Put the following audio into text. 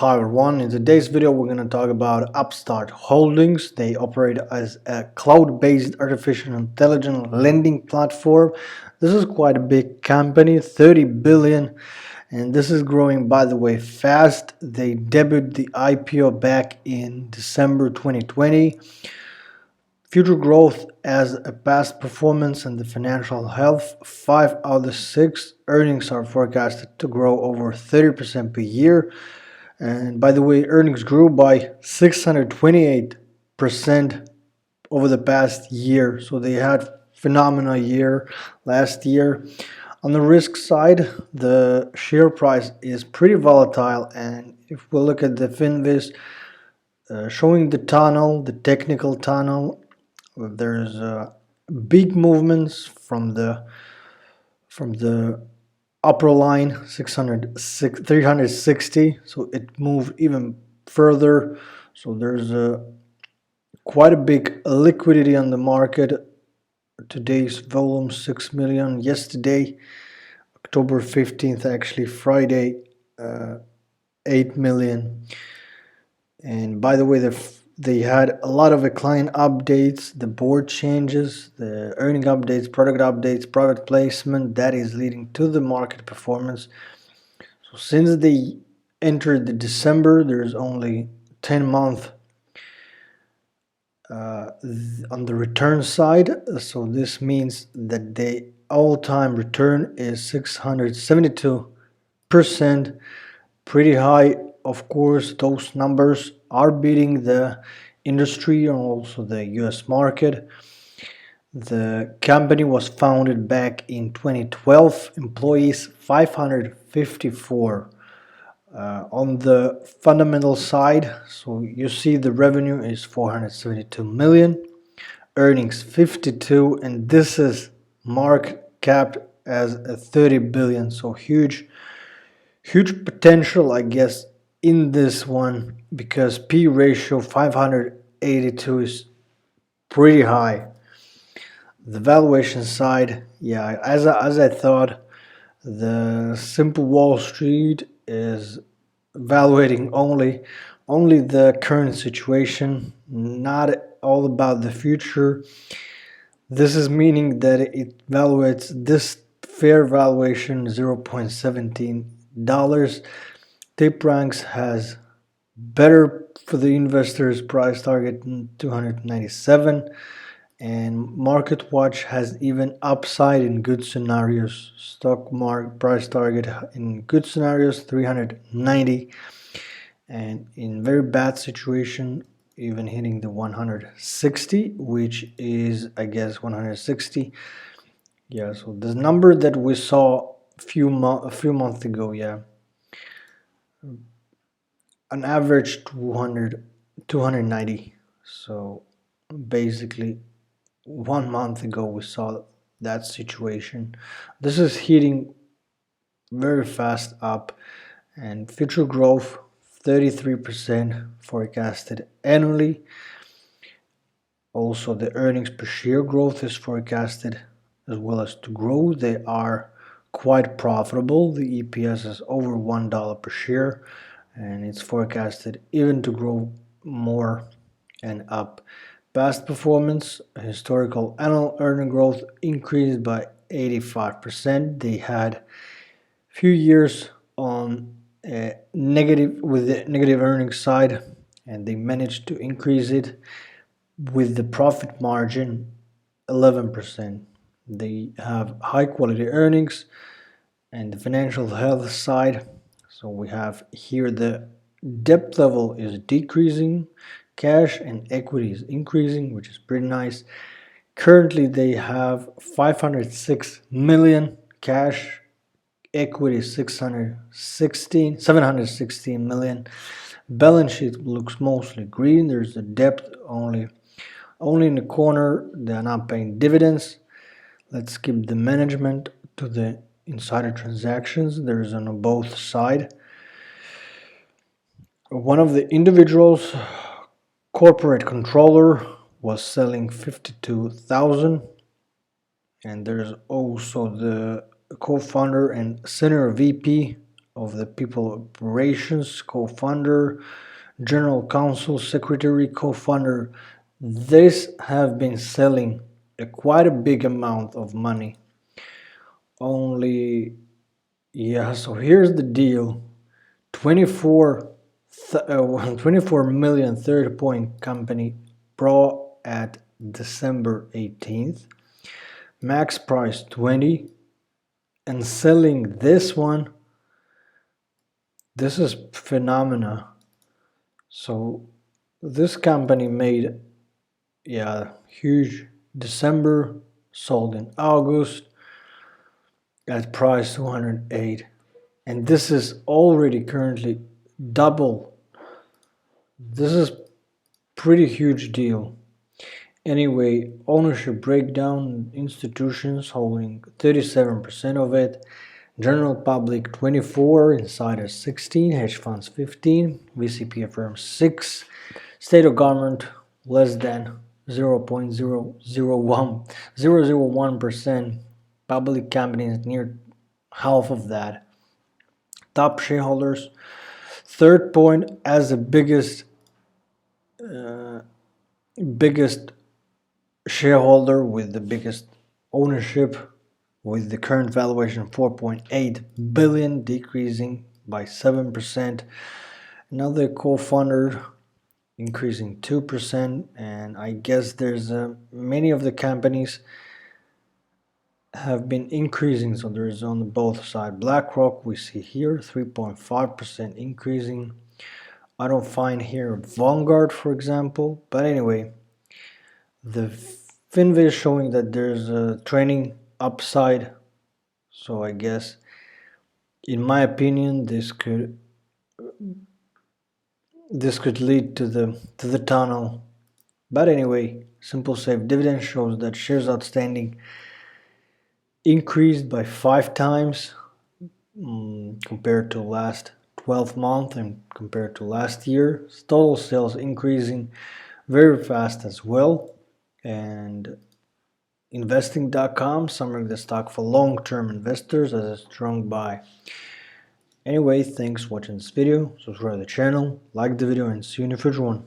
Hi everyone, in today's video we're going to talk about Upstart Holdings. They operate as a cloud-based artificial intelligence lending platform. This is quite a big company, 30 billion, and this is growing, by the way, fast. They debuted the IPO back in December 2020. Future growth as a past performance and the financial health, 5 out of the 6 earnings are forecasted to grow over 30% per year. And by the way, earnings grew by 628% over the past year. So they had phenomenal year last year. On the risk side, the share price is pretty volatile. And if we look at the Finviz, showing the tunnel, the technical tunnel, there's big movements from the upper line 360, so it moved even further. So there's quite a big liquidity on the market. Today's volume 6 million. Yesterday, October 15th, actually Friday, 8 million. And by the way, they had a lot of client updates, the board changes, the earning updates, product updates, product placement. That is leading to the market performance. So since they entered the December, there's only 10 months on the return side. So this means that the all-time return is 672%, pretty high. Of course, those numbers are beating the industry and also the US market. The company was founded back in 2012, employees 554. On the fundamental side, so you see the revenue is 472 million, earnings 52, and this is market cap as a 30 billion. So huge potential, I guess, in this one, because P ratio 582 is pretty high. The valuation side, yeah, as I thought, the simple Wall Street is evaluating only the current situation, not all about the future. This is meaning that it evaluates this fair valuation $0.17. TipRanks has better for the investors price target 297, and MarketWatch has even upside in good scenarios. Stock market price target in good scenarios 390, and in very bad situation even hitting the 160, which is, I guess, 160. Yeah, so the number that we saw a few months ago, yeah, an average 290. So basically 1 month ago we saw that situation. This is heating very fast up, and future growth 33% forecasted annually. Also the earnings per share growth is forecasted as well as to grow. They are quite profitable. The EPS is over $1 per share, and it's forecasted even to grow more and up. Past performance, historical annual earning growth increased by 85%. They had few years on negative with the negative earnings side, and they managed to increase it with the profit margin 11%. They have high quality earnings and the financial health side. So we have here the debt level is decreasing, cash and equity is increasing, which is pretty nice. Currently they have 506 million cash, equity 716 million. Balance sheet looks mostly green. There's a debt only in the corner. They are not paying dividends. Let's skip the management to the insider transactions. There is on both sides. One of the individuals, corporate controller, was selling 52,000, and there's also the co-founder and senior VP of the people operations, co-founder, general counsel, secretary, co-founder. This have been selling quite a big amount of money. Only, yeah, so here's the deal. 24 million third point company pro at December 18th, max price 20, and selling this one. This is phenomena. So this company made, yeah, huge December, sold in August at price 208, and this is already currently double. This is pretty huge deal. Anyway, ownership breakdown: institutions holding 37% of it, general public 24, insiders 16, hedge funds 15, VCP firms 6, state of government less than 0.001%, public companies near half of that. Top shareholders: third point as the biggest shareholder with the biggest ownership, with the current valuation 4.8 billion, decreasing by 7%. Another co-founder increasing 2%, and I guess there's many of the companies have been increasing, so there is on both sides. BlackRock we see here 3.5% increasing. I don't find here Vanguard, for example, but anyway, the Finviz is showing that there's a trending upside, so I guess, in my opinion, this could lead to the tunnel. But anyway, Simple Safe dividend shows that shares outstanding increased by 5 times compared to last 12 months and compared to last year. Total sales increasing very fast as well. And investing.com summarizing the stock for long-term investors as a strong buy. Anyway, thanks for watching this video. Subscribe to the channel, like the video, and see you in the future one.